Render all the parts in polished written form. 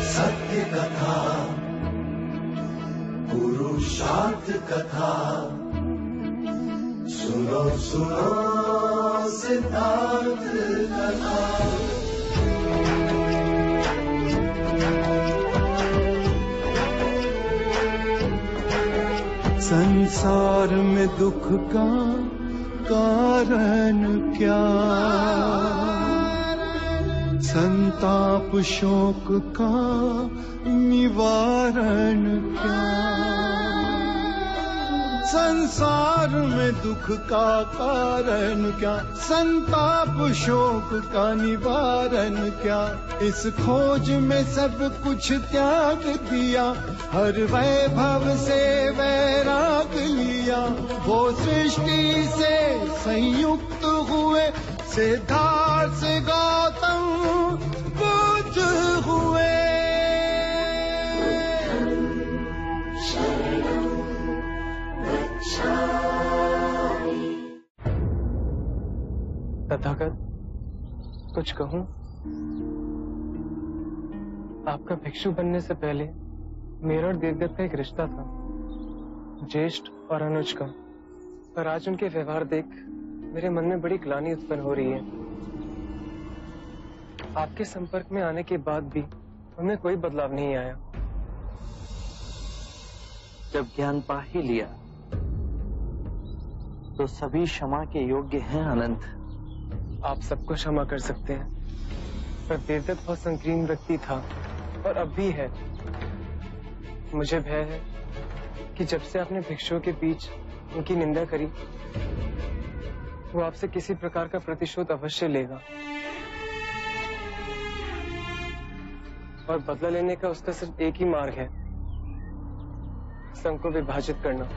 सत्य कथा, पुरुषार्थ कथा, सुनो सुनो सिद्धार्थ कथा। संसार में दुख का कारण क्या, संताप शोक का निवारण क्या। संसार में दुख का कारण क्या, संताप शोक का निवारण क्या। इस खोज में सब कुछ त्याग दिया, हर वैभव से वैराग लिया। वो सृष्टि से संयुक्त हुए, सिद्धार्थ से गौतम बुद्ध हुए। तथागत, कुछ कहूं? आपका भिक्षु बनने से पहले मेरा और देवदत्त का एक रिश्ता था, ज्येष्ठ और अनुज का। पर आज उनके व्यवहार देख मेरे मन में बड़ी ग्लानि उत्पन्न हो रही है। आपके संपर्क में आने के बाद भी उनमें कोई बदलाव नहीं आया। जब ज्ञान पा ही लिया तो सभी क्षमा के योग्य हैं अनंत। आप सबको क्षमा कर सकते हैं, पर देवदत्त बहुत संकीर्ण व्यक्ति था और अब भी है। मुझे भय है कि जब से आपने भिक्षुओं के बीच उनकी निंदा करी, वो आपसे किसी प्रकार का प्रतिशोध अवश्य लेगा और बदला लेने का उसका सिर्फ एक ही मार्ग है, संघ को विभाजित करना,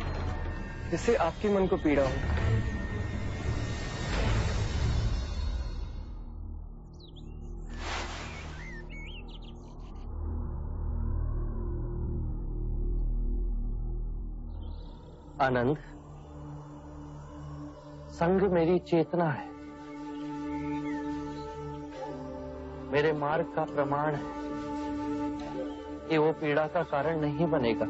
जिससे आपके मन को पीड़ा हो। आनंद, संघ मेरी चेतना है, मेरे मार्ग का प्रमाण है कि वो पीड़ा का कारण नहीं बनेगा।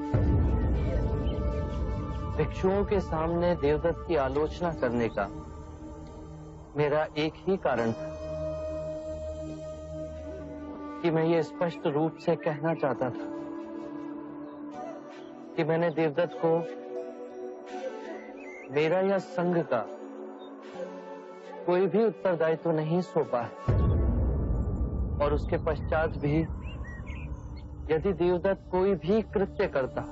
भिक्षुओं के सामने देवदत्त की आलोचना करने का मेरा एक ही कारण था कि मैं ये स्पष्ट रूप से कहना चाहता था कि मैंने देवदत्त को मेरा या संघ का कोई भी उत्तरदायित्व नहीं सौंपा है, और उसके पश्चात भी यदि देवदत्त कोई भी कृत्य करता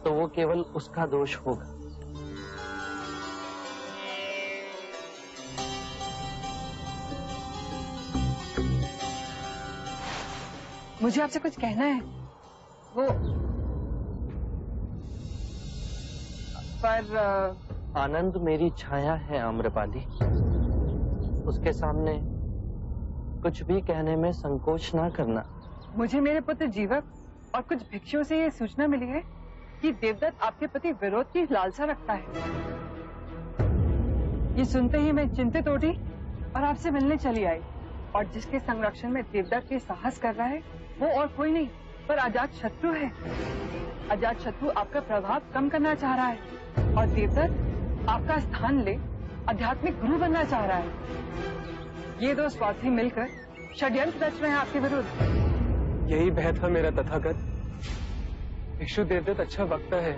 तो वो केवल उसका दोष होगा। मुझे आपसे कुछ कहना है। वो पर आनंद मेरी छाया है आम्रपाली, उसके सामने कुछ भी कहने में संकोच ना करना। मुझे मेरे पुत्र जीवक और कुछ भिक्षुओं से ये सूचना मिली है कि देवदत्त आपके प्रति विरोध की लालसा रखता है। ये सुनते ही मैं चिंतित उठी और आपसे मिलने चली आई। और जिसके संरक्षण में देवदत्त ये साहस कर रहा है वो और कोई नहीं पर अजात शत्रु है। अजात शत्रु आपका प्रभाव कम करना चाह रहा है और देवदत्त आपका स्थान ले आध्यात्मिक गुरु बनना चाह रहा है। ये दो स्वार्थी मिलकर षड्यंत्र रच रहे हैं आपके विरुद्ध। यही भय था मेरा तथागत। भिक्षु देवदत्त अच्छा वक्ता है,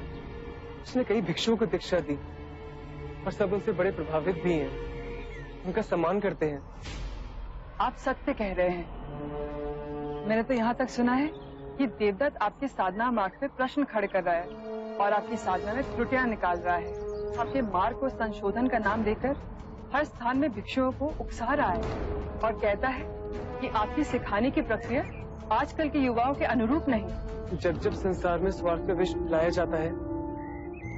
उसने कई भिक्षुओं को दीक्षा दी और सब उनसे बड़े प्रभावित भी हैं, उनका सम्मान करते हैं। आप सत्य कह रहे हैं। मैंने तो यहाँ तक सुना है कि देवदत्त आपके साधना मार्ग पे प्रश्न खड़े कर रहा है और आपकी साधना में त्रुटियां निकाल रहा है। आपके मार्ग को संशोधन का नाम देकर हर स्थान में भिक्षुओं को उकसा रहा है और कहता है कि आपकी सिखाने की प्रक्रिया आजकल के युवाओं के अनुरूप नहीं। जब जब संसार में स्वार्थ का विष फैलाया जाता है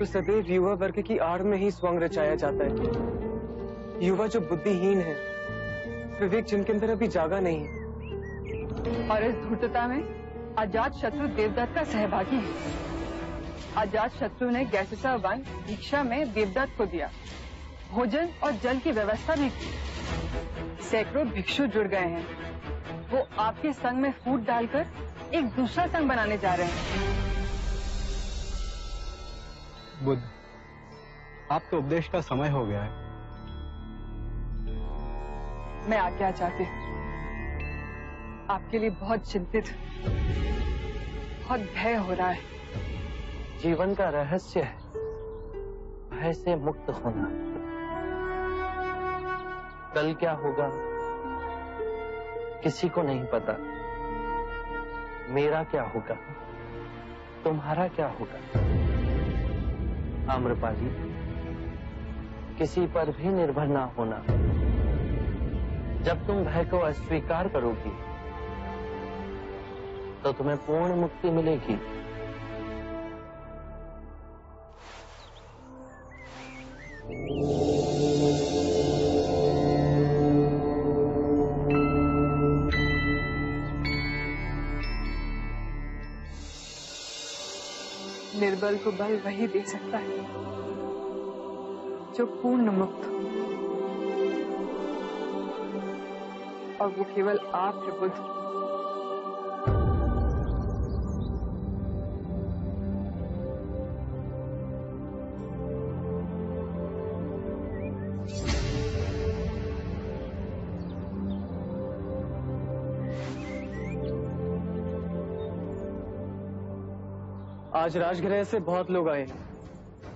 तो सदैव युवा वर्ग की आड़ में ही स्वंग रचाया जाता है। युवा जो बुद्धिहीन है, विवेक जिनके अंदर अभी जागा नहीं है। और इस धूर्तता में अजात शत्रु देवदत्त का सहभागी है। अजात शत्रु ने गैसेसा वन भिक्षा में देवदत्त को दिया, भोजन और जल की व्यवस्था भी की। सैकड़ों भिक्षु जुड़ गए हैं। वो आपके संग में फूट डालकर एक दूसरा संग बनाने जा रहे हैं। बुद्ध, आपके उपदेश का समय हो गया है। मैं आज्ञा चाहती हूँ। आपके लिए बहुत चिंतित, बहुत भय हो रहा है। जीवन का रहस्य है भय से मुक्त होना। कल क्या होगा किसी को नहीं पता। मेरा क्या होगा, तुम्हारा क्या होगा। आम्रपाली, किसी पर भी निर्भर ना होना। जब तुम भय को अस्वीकार करोगी तो तुम्हें पूर्ण मुक्ति मिलेगी। निर्बल को बल वही दे सकता है जो पूर्ण मुक्त हो। और वो केवल आप है बुद्ध। आज राजगृह से बहुत लोग आए हैं,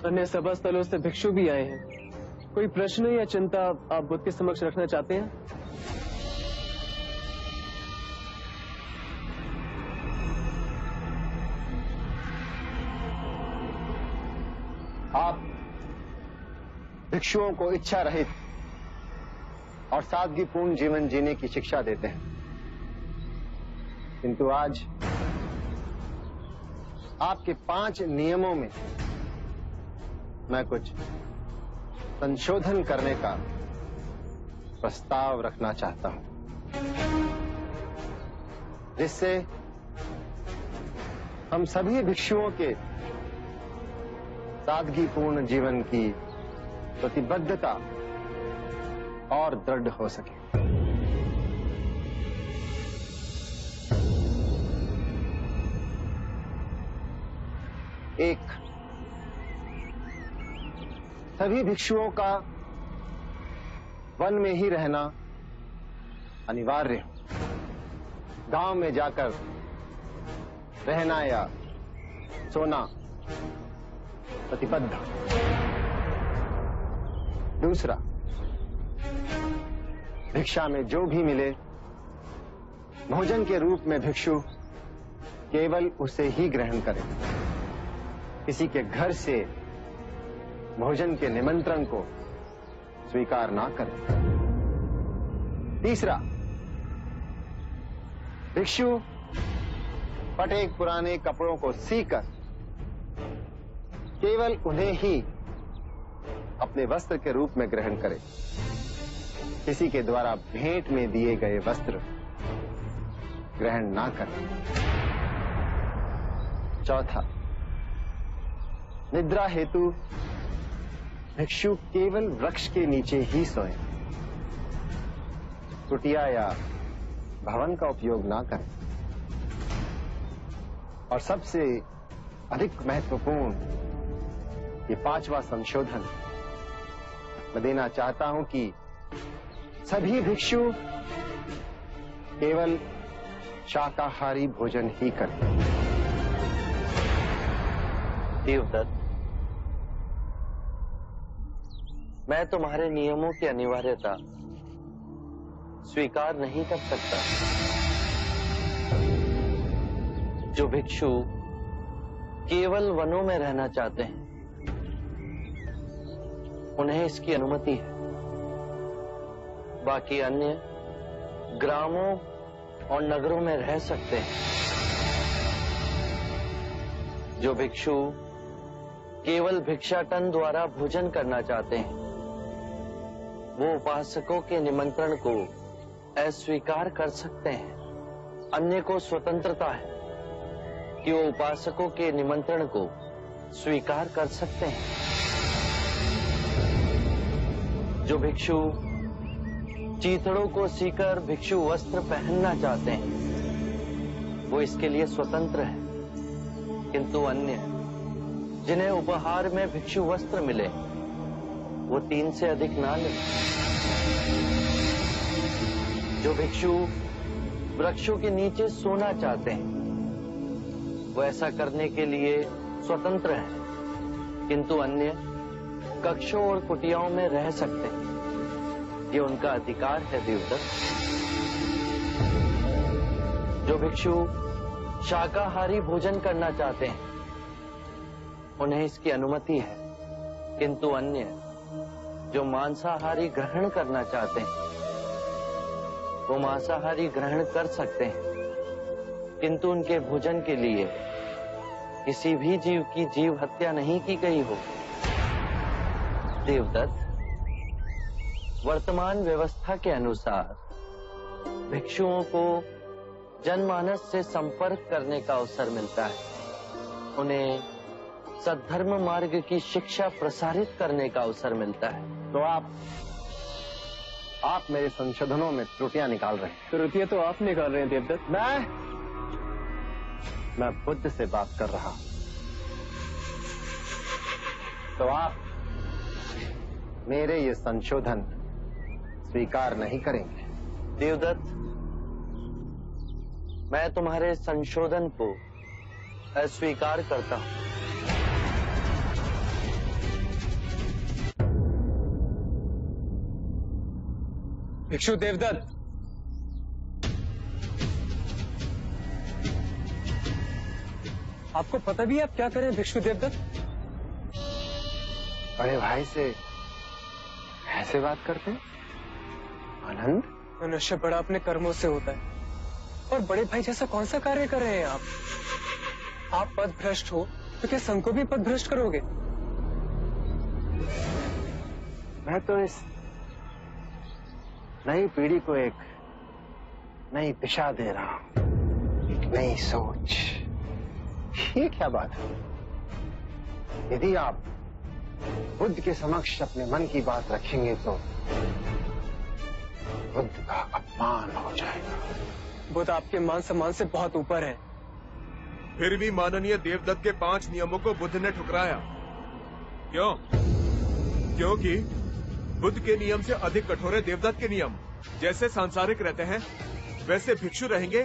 अन्य सभा स्थलों से भिक्षु भी आए हैं। कोई प्रश्न या चिंता आप बुद्ध के समक्ष रखना चाहते हैं? आप भिक्षुओं को इच्छा रहित और सादगीपूर्ण जीवन जीने की शिक्षा देते हैं, किंतु आज आपके 5 नियमों में मैं कुछ संशोधन करने का प्रस्ताव रखना चाहता हूं, जिससे हम सभी भिक्षुओं के सादगीपूर्ण जीवन की प्रतिबद्धता और दृढ़ हो सके। एक, सभी भिक्षुओं का वन में ही रहना अनिवार्य हो। गांव में जाकर रहना या सोना प्रतिबद्ध। दूसरा, भिक्षा में जो भी मिले भोजन के रूप में भिक्षु केवल उसे ही ग्रहण करे, किसी के घर से भोजन के निमंत्रण को स्वीकार ना करें। तीसरा, भिक्षु फटे पुराने कपड़ों को सीकर केवल उन्हें ही अपने वस्त्र के रूप में ग्रहण करे, किसी के द्वारा भेंट में दिए गए वस्त्र ग्रहण ना करें। चौथा, निद्रा हेतु भिक्षु केवल वृक्ष के नीचे ही सोए, कुटिया या भवन का उपयोग ना करें। और सबसे अधिक महत्वपूर्ण ये 5वां संशोधन मैं देना चाहता हूं कि सभी भिक्षु केवल शाकाहारी भोजन ही करें। देवदत्त, मैं तुम्हारे नियमों की अनिवार्यता स्वीकार नहीं कर सकता। जो भिक्षु केवल वनों में रहना चाहते हैं उन्हें इसकी अनुमति है, बाकी अन्य ग्रामों और नगरों में रह सकते हैं। जो भिक्षु केवल भिक्षाटन द्वारा भोजन करना चाहते हैं, वो उपासकों के निमंत्रण को अस्वीकार कर सकते हैं। अन्य को स्वतंत्रता है कि वो उपासकों के निमंत्रण को स्वीकार कर सकते हैं। जो भिक्षु चीथड़ों को सीकर भिक्षु वस्त्र पहनना चाहते हैं, वो इसके लिए स्वतंत्र है, किंतु अन्य जिन्हें उपहार में भिक्षु वस्त्र मिले, वो 3 से अधिक ना ले। जो भिक्षु वृक्षों के नीचे सोना चाहते हैं, वो ऐसा करने के लिए स्वतंत्र है, किंतु अन्य कक्षों और कुटियाओं में रह सकते हैं। ये उनका अधिकार है देवदत्त। जो भिक्षु शाकाहारी भोजन करना चाहते हैं, उन्हें इसकी अनुमति है, किंतु अन्य जो मांसाहारी ग्रहण करना चाहते हैं, वो मांसाहारी ग्रहण कर सकते हैं, किंतु उनके भोजन के लिए किसी भी जीव की जीव हत्या नहीं की गई हो। देवदत्त, वर्तमान व्यवस्था के अनुसार भिक्षुओं को जनमानस से संपर्क करने का अवसर मिलता है, उन्हें सद्धर्म मार्ग की शिक्षा प्रसारित करने का अवसर मिलता है। तो आप मेरे संशोधनों में त्रुटियां निकाल रहे हैं। त्रुटियां तो आप निकाल रहे हैं देवदत्त। मैं बुद्ध से बात कर रहा हूं। तो आप मेरे ये संशोधन स्वीकार नहीं करेंगे? देवदत्त, मैं तुम्हारे संशोधन को अस्वीकार करता हूं। भिक्षु देवदत्त, आपको पता भी है आप क्या करें भिक्षु देवदत्त? बड़े भाई से ऐसे बात करते हैं? आनंद, मनुष्य बड़ा अपने कर्मों से होता है, और बड़े भाई जैसा कौन सा कार्य कर रहे हैं आप? आप पद भ्रष्ट हो तो क्या संघ को भी पद भ्रष्ट करोगे? मैं तो इस नई पीढ़ी को एक नई दिशा दे रहा हूं, एक नई सोच। ये क्या बात है? यदि आप बुद्ध के समक्ष अपने मन की बात रखेंगे तो बुद्ध का अपमान हो जाएगा। बुद्ध आपके मान सम्मान से बहुत ऊपर है। फिर भी माननीय देवदत्त के 5 नियमों को बुद्ध ने ठुकराया। क्यों? क्योंकि बुद्ध के नियम से अधिक कठोर है देवदत्त के नियम। जैसे सांसारिक रहते हैं वैसे भिक्षु रहेंगे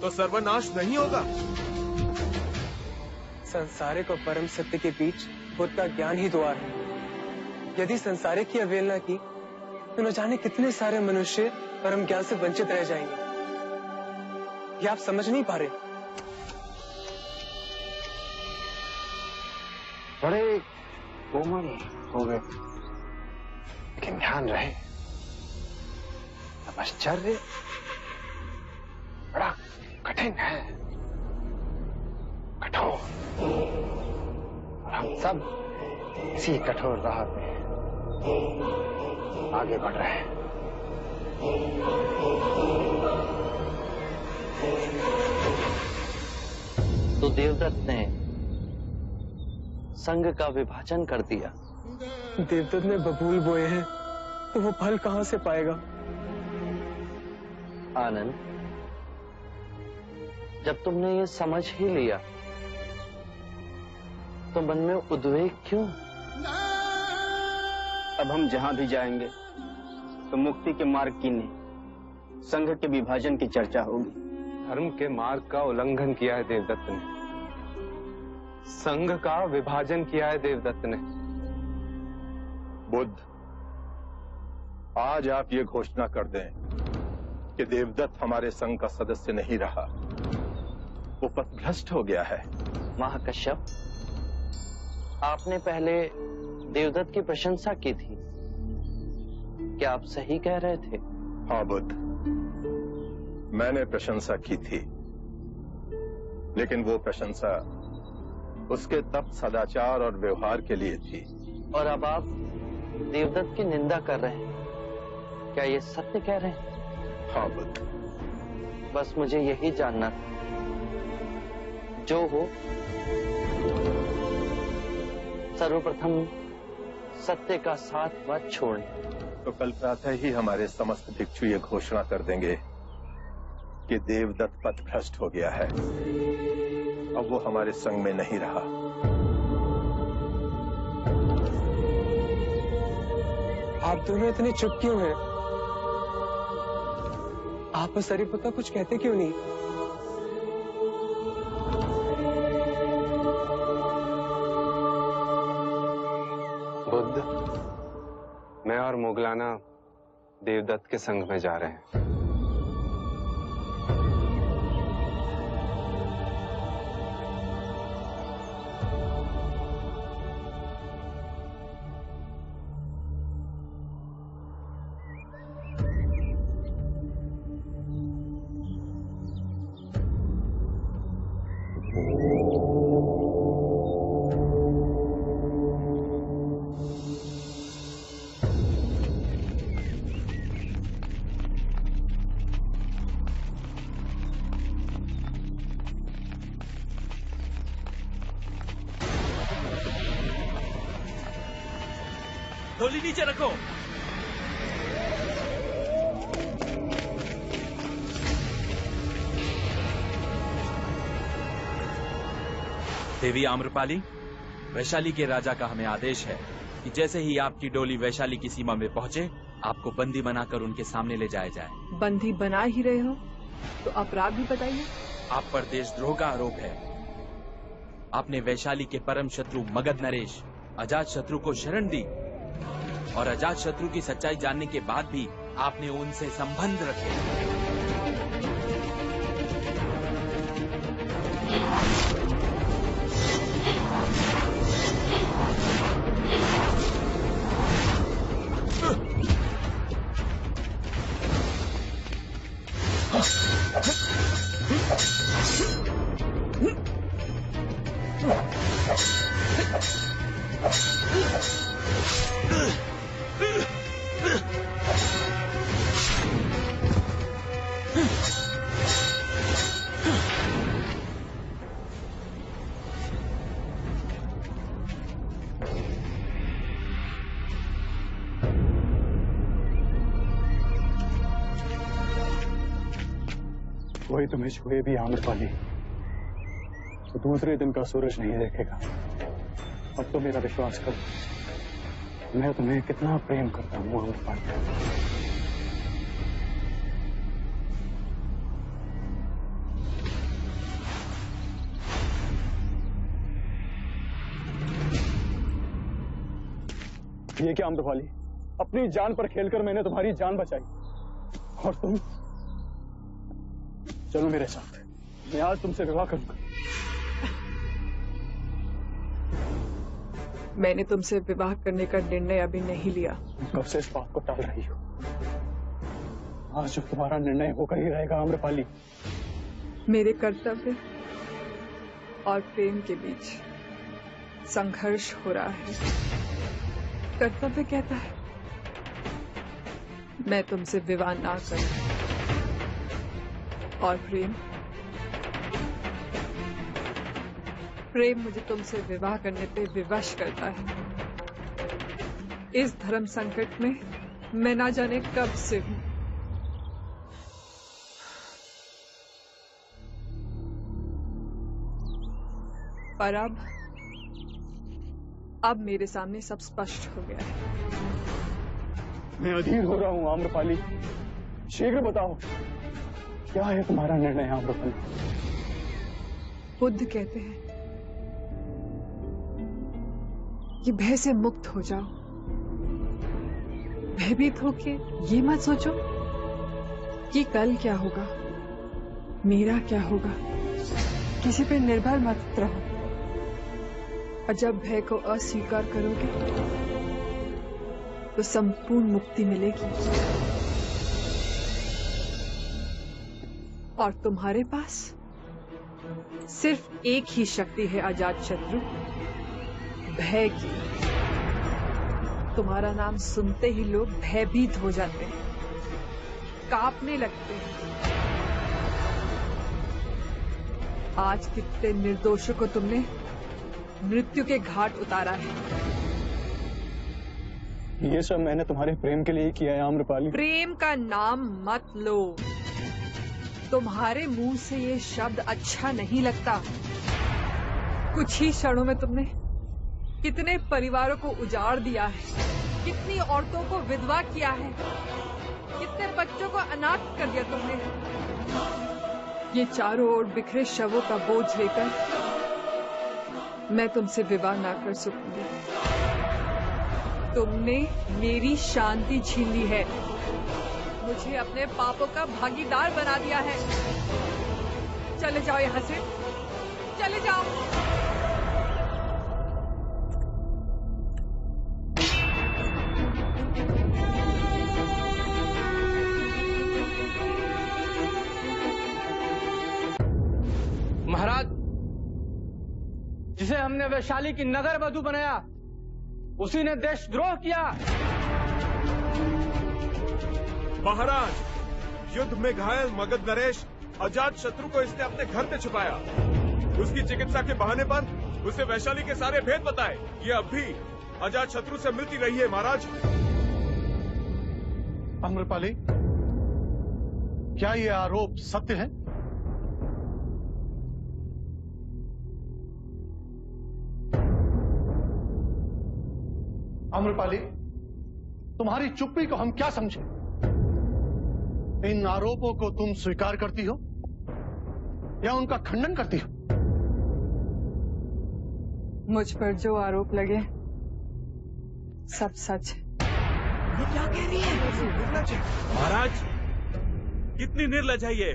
तो सर्वनाश नहीं होगा। संसारिक और परम सत्य के बीच बुद्ध का ज्ञान ही द्वार है। यदि संसारिक की अवहेलना की तो न जाने कितने सारे मनुष्य परम ज्ञान से वंचित रह जाएंगे। ये आप समझ नहीं पा रहे। बड़े कोमल हो गए, लेकिन ध्यान रहे तपश्चर्य बड़ा कठिन है, कठोर, और हम सब इसी कठोर राह पे आगे बढ़ रहे हैं। तो देवदत्त ने संघ का विभाजन कर दिया। देवदत्त ने बबूल बोए हैं तो वो फल कहां से पाएगा? आनंद, जब तुमने ये समझ ही लिया तो मन में उद्वेग क्यों? अब हम जहां भी जाएंगे तो मुक्ति के मार्ग की नहीं, संघ के विभाजन की चर्चा होगी। धर्म के मार्ग का उल्लंघन किया है देवदत्त ने, संघ का विभाजन किया है देवदत्त ने। बुद्ध, आज आप ये घोषणा कर दें कि देवदत्त हमारे संघ का सदस्य नहीं रहा, वो पथभ्रष्ट हो गया है। महाकश्यप, आपने पहले देवदत्त की प्रशंसा की थी, क्या आप सही कह रहे थे? हाँ बुद्ध, मैंने प्रशंसा की थी, लेकिन वो प्रशंसा उसके तप सदाचार और व्यवहार के लिए थी। और अब आप देवदत्त की निंदा कर रहे हैं, क्या ये सत्य कह रहे हैं? हाँ बुद्ध, बस मुझे यही जानना था। जो हो, सर्वप्रथम सत्य का साथ मत छोड़ें। तो कल प्रातः ही हमारे समस्त भिक्षु ये घोषणा कर देंगे कि देवदत्त पथ भ्रष्ट हो गया है, अब वो हमारे संग में नहीं रहा। आप दोनों इतने चुप क्यों हैं? आप और सरिपुत्ता कुछ कहते क्यों नहीं? बुद्ध, मैं और मुगलाना देवदत्त के संग में जा रहे हैं। डोली नीचे रखो। देवी आम्रपाली, वैशाली के राजा का हमें आदेश है कि जैसे ही आपकी डोली वैशाली की सीमा में पहुंचे, आपको बंदी बनाकर उनके सामने ले जाया जाए। बंदी बना ही रहे हो तो अपराध भी बताइए। आप पर देशद्रोह का आरोप है। आपने वैशाली के परम शत्रु मगध नरेश अजात शत्रु को शरण दी और अजात शत्रु की सच्चाई जानने के बाद भी आपने उनसे संबंध रखे। कोई तुम्हें छुए भी आम्रपाली तो दूसरे दिन का सूरज नहीं देखेगा। अब तो मेरा विश्वास करो, मैं तुम्हें कितना प्रेम करता हूँ आम्रपाली। ये क्या आम्रपाली, अपनी जान पर खेलकर मैंने तुम्हारी जान बचाई और तुम चलो मेरे साथ, मैं आज तुमसे विवाह करूंगा। मैंने तुमसे विवाह करने का निर्णय अभी नहीं लिया। कब से इस बात को टाल रही हो? आज जो तुम्हारा निर्णय होकर ही रहेगा आम्रपाली। मेरे कर्तव्य और प्रेम के बीच संघर्ष हो रहा है। कर्तव्य कहता है मैं तुमसे विवाह ना करूं, और प्रेम मुझे तुमसे विवाह करने पे विवश करता है। इस धर्म संकट में मैं ना जाने कब से हूं। पर अब मेरे सामने सब स्पष्ट हो गया है। मैं अधीर हो रहा हूं आम्रपाली, शीघ्र बताओ क्या है तुम्हारा निर्णय आम्रपाली? बुद्ध कहते हैं कि भय से मुक्त हो जाओ। भयभीत होके ये मत सोचो कि कल क्या होगा, मेरा क्या होगा। किसी पे निर्भर मत रहो, और जब भय को अस्वीकार करोगे तो संपूर्ण मुक्ति मिलेगी। और तुम्हारे पास सिर्फ एक ही शक्ति है अजात शत्रु, भय की। तुम्हारा नाम सुनते ही लोग भयभीत हो जाते हैं, कांपने लगते हैं। आज कितने निर्दोषों को तुमने मृत्यु के घाट उतारा है। ये सब मैंने तुम्हारे प्रेम के लिए ही किया है आम्रपाली। प्रेम का नाम मत लो, तुम्हारे मुंह से ये शब्द अच्छा नहीं लगता। कुछ ही क्षणों में तुमने कितने परिवारों को उजाड़ दिया है, कितनी औरतों को विधवा किया है, कितने बच्चों को अनाथ कर दिया तुमने। ये चारों ओर बिखरे शवों का बोझ लेकर मैं तुमसे विवाह ना कर सकूंगी। तुमने मेरी शांति छीन ली है, मुझे अपने पापों का भागीदार बना दिया है। चले जाओ यहां से, चले जाओ। महाराज, जिसे हमने वैशाली की नगर वधू बनाया, उसी ने देशद्रोह किया। महाराज, युद्ध में घायल मगध नरेश अजात शत्रु को इसने अपने घर पे छुपाया। उसकी चिकित्सा के बहाने पर उसे वैशाली के सारे भेद बताए। ये अब भी अजात शत्रु से मिलती रही है महाराज। आम्रपाली, क्या ये आरोप सत्य है? आम्रपाली, तुम्हारी चुप्पी को हम क्या समझे? इन आरोपों को तुम स्वीकार करती हो या उनका खंडन करती हो? मुझ पर जो आरोप लगे सब सच है। ये क्या कह रही है? महाराज, कितनी निर्लज है ये,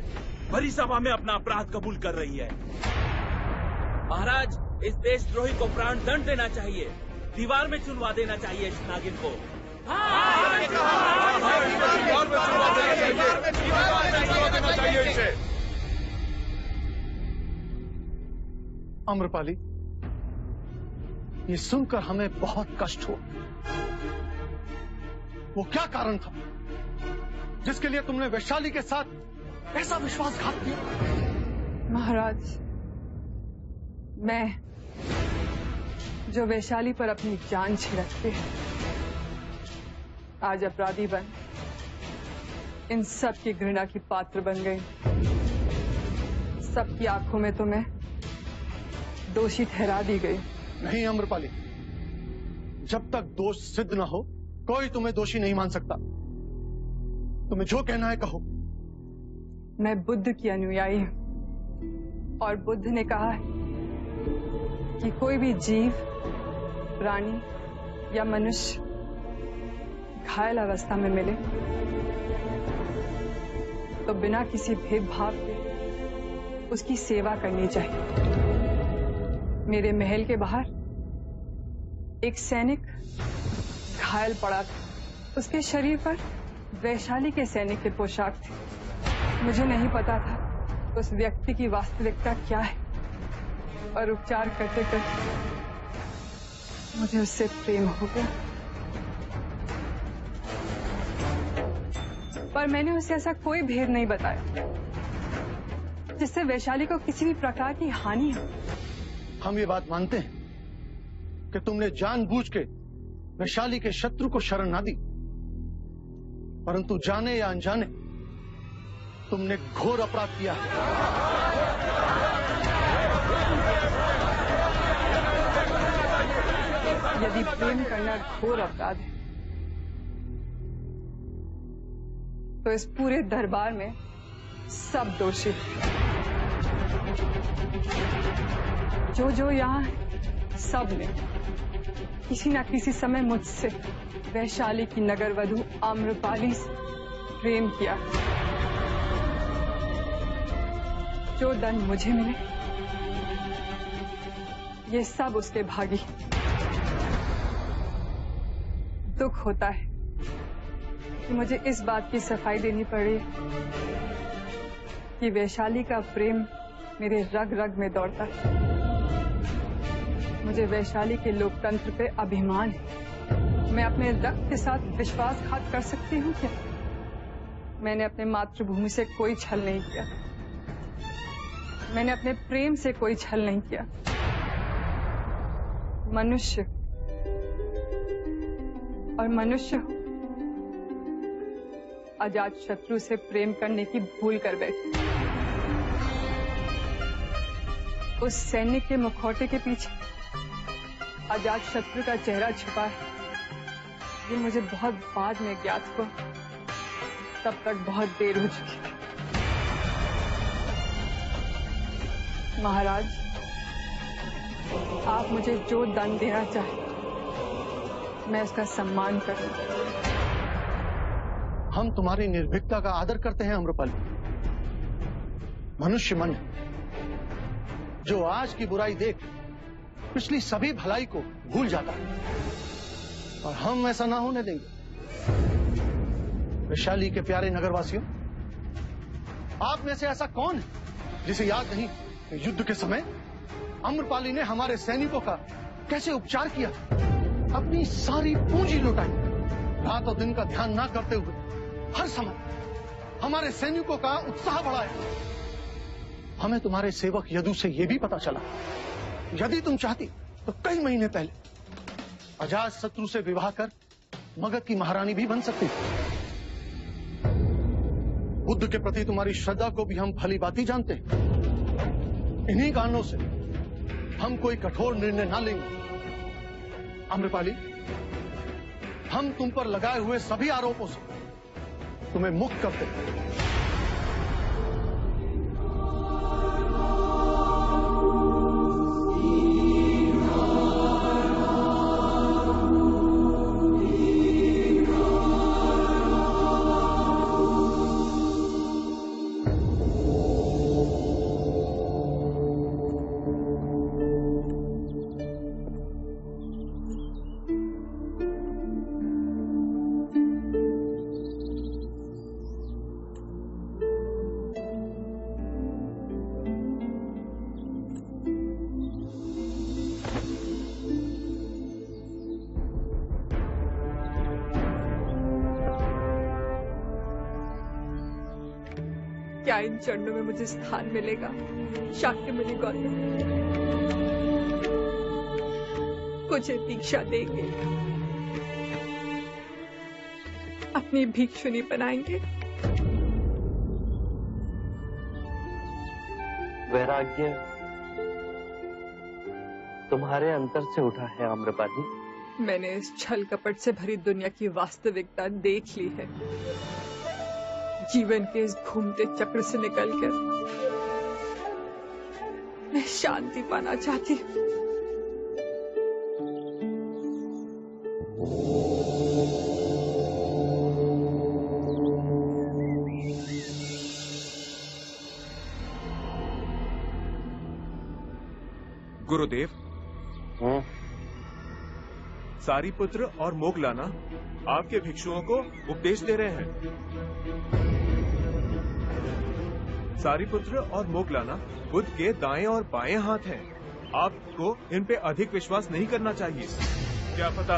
भरी सभा में अपना अपराध कबूल कर रही है। महाराज, इस देशद्रोही को प्राण दंड देना चाहिए, दीवार में चुनवा देना चाहिए इस नागिन को। आम्रपाली, ये सुनकर हमें बहुत कष्ट हुआ। वो क्या कारण था जिसके लिए तुमने वैशाली के साथ ऐसा विश्वासघात किया? महाराज, मैं जो वैशाली पर अपनी जान छिड़कते हैं, आज अपराधी बन इन सब की घृणा की पात्र बन गई। सबकी आंखों में तो मैं दोषी ठहरा दी गई। नहीं आम्रपाली, जब तक दोष सिद्ध ना हो कोई तुम्हें दोषी नहीं मान सकता। तुम्हें जो कहना है कहो। मैं बुद्ध की अनुयायी हूं और बुद्ध ने कहा है कि कोई भी जीव, प्राणी या मनुष्य घायल अवस्था में मिले तो बिना किसी भेदभाव के उसकी सेवा करनी चाहिए। मेरे महल के बाहर एक सैनिक घायल पड़ा था, उसके शरीर पर वैशाली के सैनिक के पोशाक थे। मुझे नहीं पता था उस व्यक्ति की वास्तविकता क्या है और उपचार करते करते मुझे उससे प्रेम हो गया। पर मैंने उसे ऐसा कोई भेद नहीं बताया जिससे वैशाली को किसी भी प्रकार की हानि हो। हम ये बात मानते हैं कि तुमने जानबूझ के वैशाली के शत्रु को शरण ना दी, परंतु जाने या अनजाने तुमने घोर अपराध किया है। यदि प्रेम करना घोर अपराध है तो इस पूरे दरबार में सब दोषी, जो यहाँ है, सब ने किसी न किसी समय मुझसे, वैशाली की नगर वधू आम्रपाली से प्रेम किया। जो दंड मुझे मिले ये सब उसके भागी। दुख होता है कि मुझे इस बात की सफाई देनी पड़ी कि वैशाली का प्रेम मेरे रग रग में दौड़ता है। मुझे वैशाली के लोकतंत्र पे अभिमान है। मैं अपने रक्त के साथ विश्वासघात कर सकती हूँ क्या? मैंने अपने मातृभूमि से कोई छल नहीं किया। मैंने अपने प्रेम से कोई छल नहीं किया। मनुष्य और मनुष्य हो, अजात शत्रु से प्रेम करने की भूल कर बैठी। उस सैनिक के मुखौटे के पीछे अजात शत्रु का चेहरा छुपा है। ये मुझे बहुत बाद में ज्ञात हुआ, तब तक बहुत देर हो चुकी। महाराज, आप मुझे जो दंड देना चाहें, मैं उसका सम्मान करूंगा। हम तुम्हारी निर्भीकता का आदर करते हैं अम्रपाली। मनुष्य मन जो आज की बुराई देख पिछली सभी भलाई को भूल जाता है, और हम ऐसा ना होने देंगे। वैशाली के प्यारे नगरवासियों, आप में से ऐसा कौन है जिसे याद नहीं कि युद्ध के समय अम्रपाली ने हमारे सैनिकों का कैसे उपचार किया, अपनी सारी पूंजी लुटाई, रात और दिन का ध्यान ना करते हुए हर समय हमारे सैनिकों का उत्साह बढ़ाया। हमें तुम्हारे सेवक यदु से यह भी पता चला, यदि तुम चाहती तो कई महीने पहले अजात शत्रु से विवाह कर मगध की महारानी भी बन सकती थी। बुद्ध के प्रति तुम्हारी श्रद्धा को भी हम भली भांति जानते हैं। इन्हीं कारणों से हम कोई कठोर निर्णय ना लेंगे। अम्रपाली, हम तुम पर लगाए हुए सभी आरोपों से तुम्हें मुक्त करते हैं। क्या इन चरणों में मुझे स्थान मिलेगा? शाक्यमुनि गौतम मुझे दीक्षा देंगे, अपनी भिक्षुनी बनाएंगे। वैराग्य तुम्हारे अंतर से उठा है आम्रपाली। मैंने इस छल कपट से भरी दुनिया की वास्तविकता देख ली है। जीवन के इस घूमते चक्र से निकलकर मैं शांति पाना चाहती हूँ। गुरुदेव, सारीपुत्र और मोगलाना आपके भिक्षुओं को उपदेश दे रहे हैं। सारीपुत्र और मोगलाना बुद्ध के दाएं और बाएं हाथ हैं। आपको इन पे अधिक विश्वास नहीं करना चाहिए। क्या पता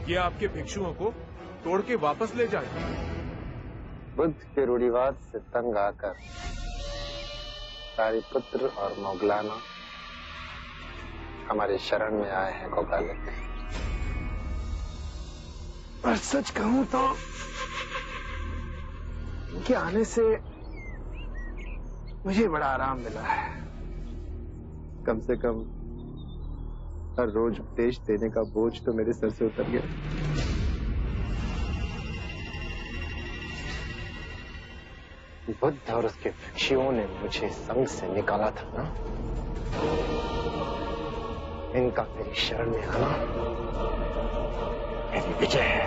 ये आपके भिक्षुओं को तोड़ के वापस ले जाए। बुद्ध के रूढ़िवाद से तंग आकर सारीपुत्र और मोगलाना हमारे शरण में आए हैं गोपालक। पर सच कहूं तो उनके आने से मुझे बड़ा आराम मिला है। कम से कम हर रोज उपदेश देने का बोझ तो मेरे सर से उतर गया। बुद्ध और उसके भिक्षुओं ने मुझे संघ से निकाला था ना, इनका मेरी शरण में आना मेरी विजय है।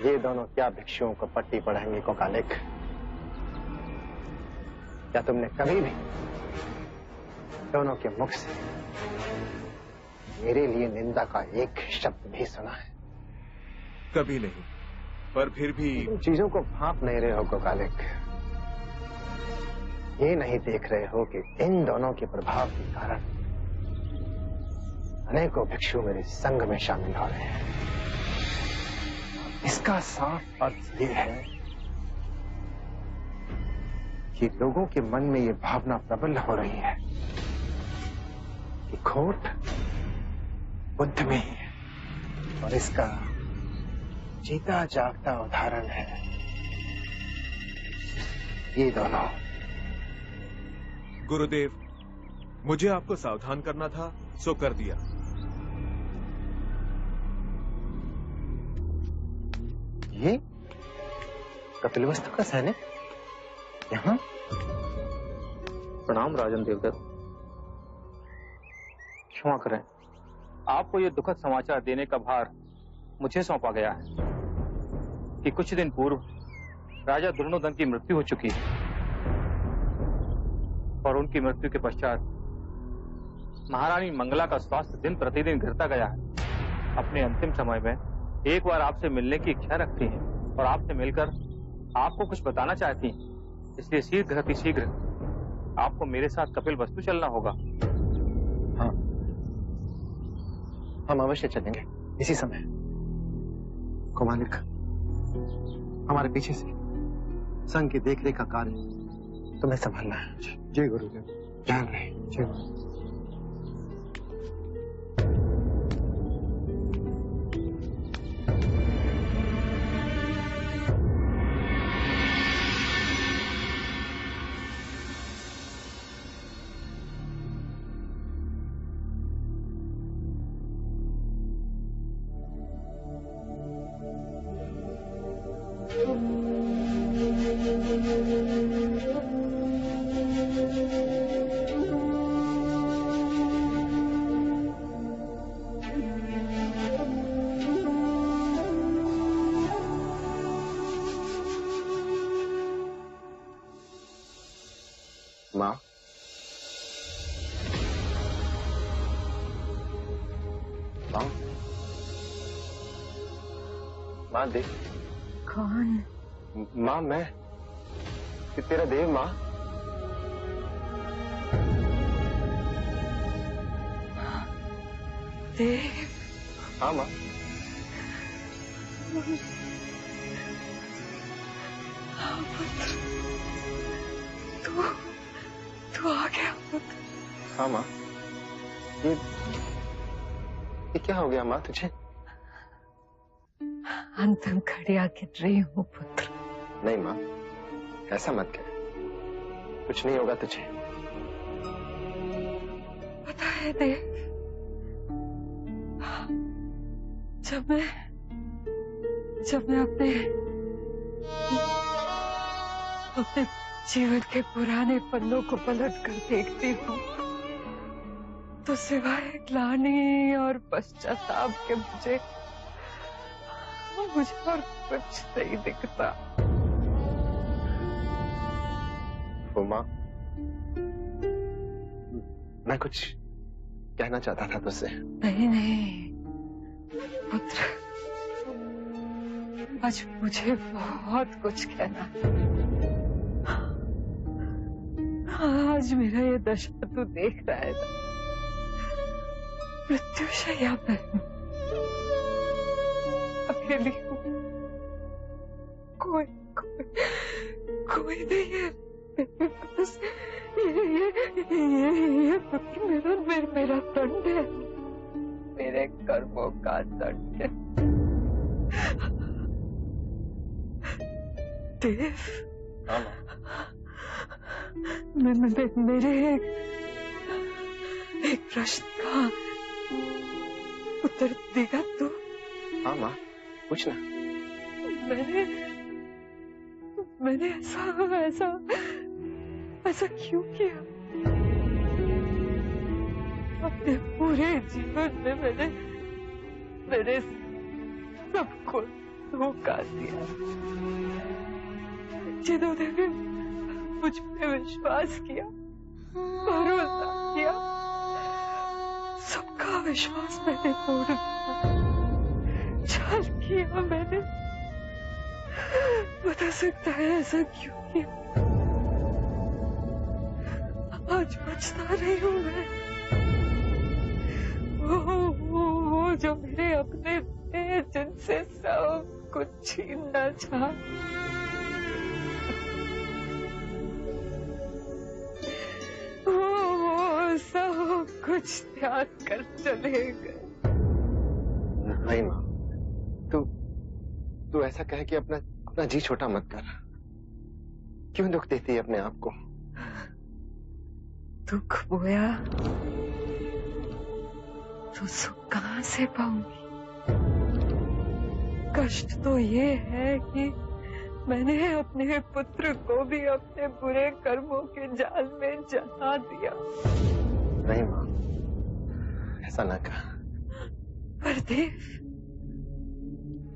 ये दोनों क्या भिक्षुओं को पट्टी पढ़ाएंगे कोकालिक? क्या तुमने कभी भी दोनों के मुख से मेरे लिए निंदा का एक शब्द भी सुना है? कभी नहीं, पर फिर भी तुम चीजों को भांप नहीं रहे हो कोकालिक। ये नहीं देख रहे हो कि इन दोनों के प्रभाव के कारण अनेकों भिक्षु मेरे संघ में शामिल हो रहे हैं। इसका साफ अर्थ ये है कि लोगों के मन में ये भावना प्रबल हो रही है कि खोट बुद्ध में ही है, और इसका जीता जागता उदाहरण है ये दोनों। गुरुदेव, मुझे आपको सावधान करना था, सो कर दिया। ये कपिलवस्तु का सैनिक यहाँ? प्रणाम राजन देवदत्त। क्षमा करें, आपको ये दुखद समाचार देने का भार मुझे सौंपा गया है कि कुछ दिन पूर्व राजा दुर्योधन की मृत्यु हो चुकी है, और उनकी मृत्यु के पश्चात महारानी मंगला का स्वास्थ्य दिन प्रतिदिन गिरता गया है। अपने अंतिम समय में एक बार आपसे मिलने की इच्छा रखती हैं और आपसे मिलकर आपको कुछ बताना चाहती हैं, इसलिए शीघ्र आपको मेरे साथ कपिलवस्तु चलना होगा। हाँ, हम अवश्य चलेंगे इसी समय। कुमालिक, हमारे पीछे से संघ की देखरेख का कार्य तुम्हें संभालना है। जी गुरुदेव। ध्यान रहे। जी। माँ, माँ देख। कौन? माँ मैं, तेरा देव। माँ, देव? हाँ माँ। तू आ गया पुत्र। हाँ माँ। ये क्या हो गया माँ तुझे? अंतिम घड़ियां गिर रही हूँ पुत्र। नहीं माँ, ऐसा मत कह, कुछ नहीं होगा तुझे। पता है देव, जब मैं अपने जीवन के पुराने पन्नों को पलट कर देखती हूँ तो सिवाय ग्लानि और पश्चाताप के मुझे और कुछ नहीं दिखता। माँ, मैं कुछ कहना चाहता था तुझसे। नहीं पुत्र, आज मुझे बहुत कुछ कहना। आज मेरा ये दशा तू देख रहा है ना, मृत्युशैया पे अकेली हूँ, कोई नहीं है मेरे पास। ये मेरा दंड है, मेरे कर्मों का दंड है। देव, मेरे एक प्रश्न का उत्तर देगा तू? हाँ माँ, पूछना। मैंने ऐसा क्यों किया? अपने पूरे जीवन में मैंने सबको धोखा दिया। जिन्होंने भी मुझ पे विश्वास किया, भरोसा किया, सबका विश्वास मैंने तोड़ दिया। छल किया मैंने। बता सकता है ऐसा क्यों किया? कुछ बचता नहीं हूँ मैं। वो जो मेरे अपने थे, जिनसे सब कुछ छीनना चाहा, वो सब कुछ त्याग कर चले गए। नहीं माँ, तू ऐसा कह के अपना जी छोटा मत कर। क्यों दुख देती है अपने आप को? दुख बोया तो सुख कहाँ से पाऊंगी? कष्ट तो ये है कि मैंने अपने पुत्र को भी अपने बुरे कर्मों के जाल में जला दिया। नहीं माँ, ऐसा ना कहा। पर देव,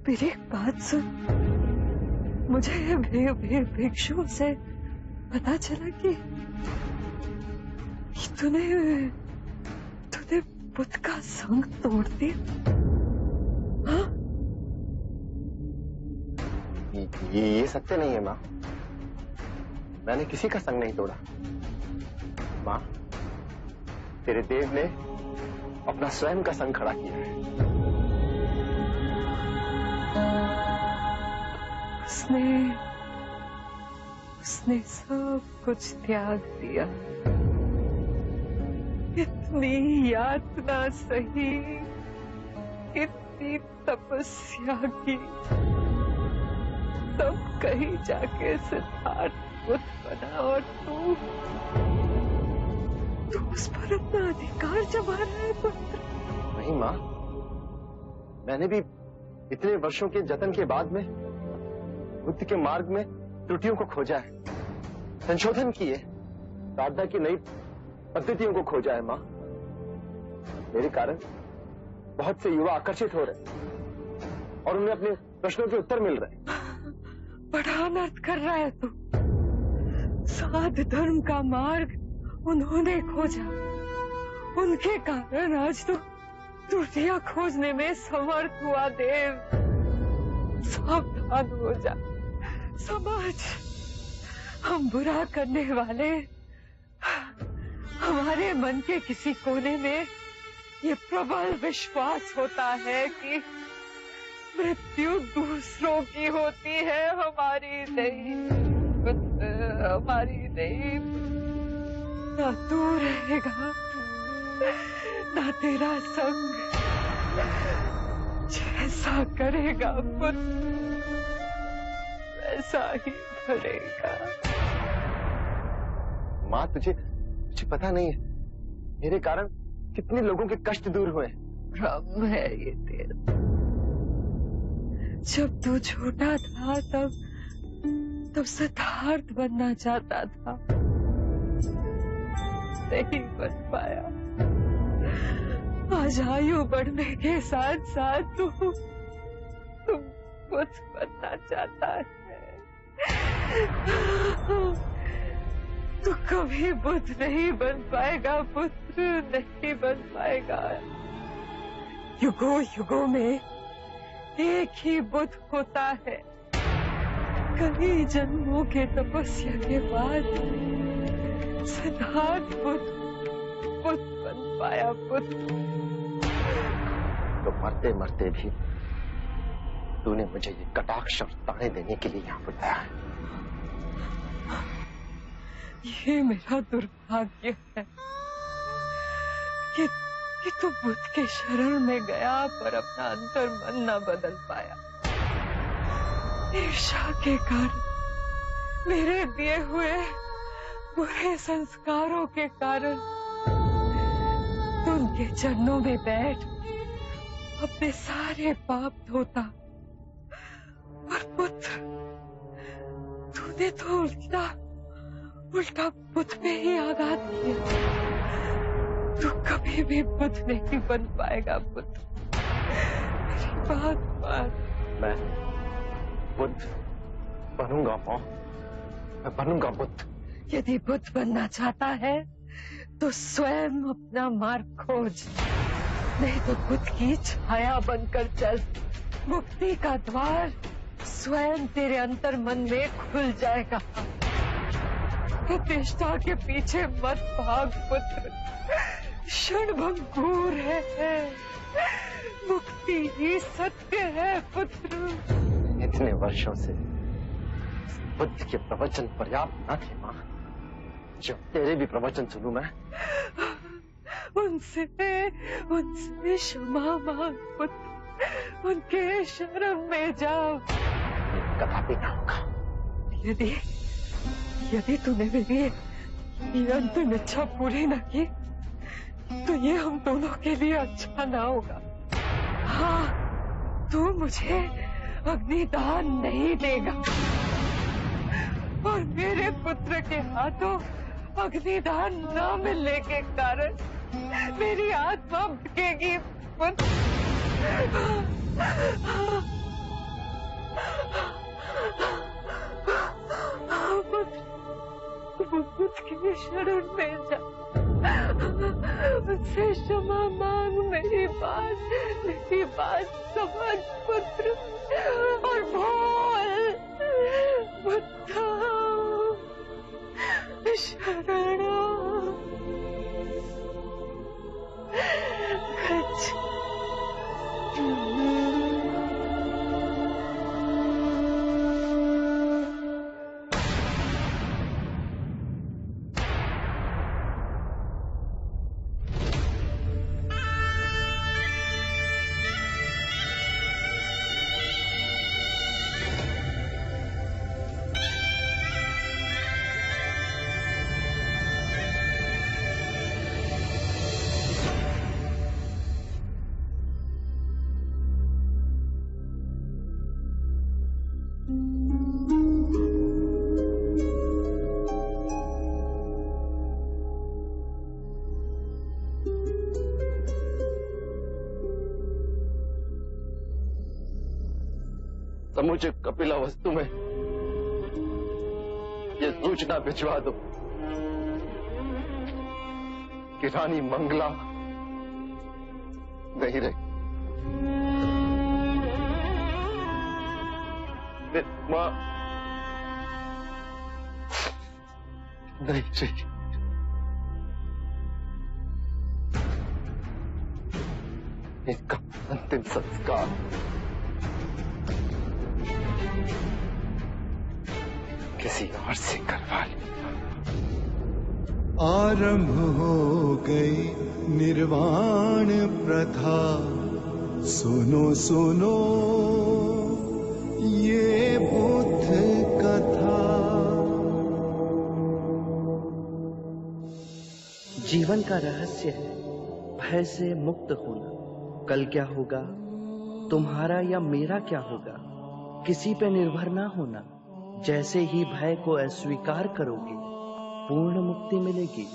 मेरी एक बात सुन। मुझे भिक्षु से पता चला कि तूने बुद्ध का संग तोड़ दिया। हाँ? ये सत्य नहीं है माँ। मैंने किसी का संग नहीं तोड़ा। माँ, तेरे देव ने अपना स्वयं का संग खड़ा किया है। उसने सब कुछ त्याग दिया। इतनी यातना सही, इतनी तपस्या की, तब कहीं जाके सिद्धार्थ बुद्ध बना और तू उस पर अपना अधिकार जमा रहा है पुत्र। नहीं माँ, मैंने भी इतने वर्षों के जतन के बाद में बुद्ध के मार्ग में त्रुटियों को खोजा है, संशोधन किए, साधना की नई पद्धतियों को खोजा है। माँ, मेरे कारण बहुत से युवा आकर्षित हो रहे और उन्हें अपने प्रश्नों के उत्तर मिल रहे। बड़ा अनर्थ कर रहा है तू। साध धर्म का मार्ग उन्होंने खोजा, उनके कारण आज तो त्रुटियां खोजने में समर्थ हुआ। देव, सावधान हो जा। समाज, हम बुरा करने वाले, हमारे मन के किसी कोने में ये प्रबल विश्वास होता है कि मृत्यु दूसरों की होती है, हमारी नहीं, हमारी नहीं। ना तू रहेगा, ना तेरा संग। जैसा करेगा पुत्र, वैसा ही करेगा। माँ, तुझे पता नहीं है मेरे कारण कितने लोगों के कष्ट दूर हुए। भ्रम है ये तेरा। जब तू छोटा था तब सिद्धार्थ बनना चाहता था, नहीं बन पाया। आज आयु बढ़ने के साथ साथ तू बुद्ध बनना चाहता है। तू कभी बुद्ध नहीं बन पाएगा पुत्र, नहीं बन पाएगा। युगों युगों में एक ही बुद्ध होता है। कई जन्मों के तपस्या के बाद सिद्धार्थ बुद्ध बन पाया। बुद्ध तो मरते मरते भी तूने मुझे ये कटाक्ष और ताने देने के लिए यहाँ बुलाया है। ये मेरा दुर्भाग्य है कि तू बुद्ध के शरण में गया पर अपना अंतर मन न बदल पाया। ईर्ष्या के कारण, मेरे दिए हुए बुरे संस्कारों के कारण तू उनके चरणों में बैठ अपने सारे पाप धोता। और पुत्र, तूने तो उल्टा बुद्ध पे ही आघात किया। तू कभी भी बुद्ध नहीं बन पाएगा पुत्र, मेरी बात मान। मैं बुद्ध बनूंगा माँ, मैं बनूंगा बुद्ध। यदि बुद्ध बनना चाहता है तो स्वयं अपना मार्ग खोज, नहीं तो बुद्ध की छाया बनकर चल। मुक्ति का द्वार स्वयं तेरे अंतर मन में खुल जाएगा। प्रतिष्ठा के पीछे मत भाग पुत्र, क्षणभंगुर है, मुक्ति ही सत्य है पुत्र। इतने वर्षों से बुद्ध के प्रवचन पर्याप्त न थे माँ, जो तेरे भी प्रवचन सुनूं मैं? उनसे क्षमा मांग पुत्र, उनके शरण में जाओ। कदापि ना होगा। यदि तूने मेरी ये अंतिम इच्छा पूरी न की तो ये हम दोनों के लिए अच्छा ना होगा। हाँ, तू मुझे अग्निदान नहीं देगा और मेरे पुत्र के हाथों अग्निदान न मिलने के कारण मेरी आत्मा भटकेगी पुत्र। बुद्ध के शरण में जा, उनसे क्षमा मांग, मेरी बात समझ पुत्र और बोल बुद्धा शरणं गच्छ। मुझे कपिला वस्तु में ये सूचना भिजवा दो कि रानी मंगला नहीं रही। मां नहीं रही। इनका अंतिम संस्कार किसी और से करवा ले। आरंभ हो गई निर्वाण प्रथा, सुनो सुनो ये बुद्ध कथा। जीवन का रहस्य है भय से मुक्त होना। कल क्या होगा, तुम्हारा या मेरा क्या होगा, किसी पे निर्भर ना होना। जैसे ही भय को अस्वीकार करोगे, पूर्ण मुक्ति मिलेगी।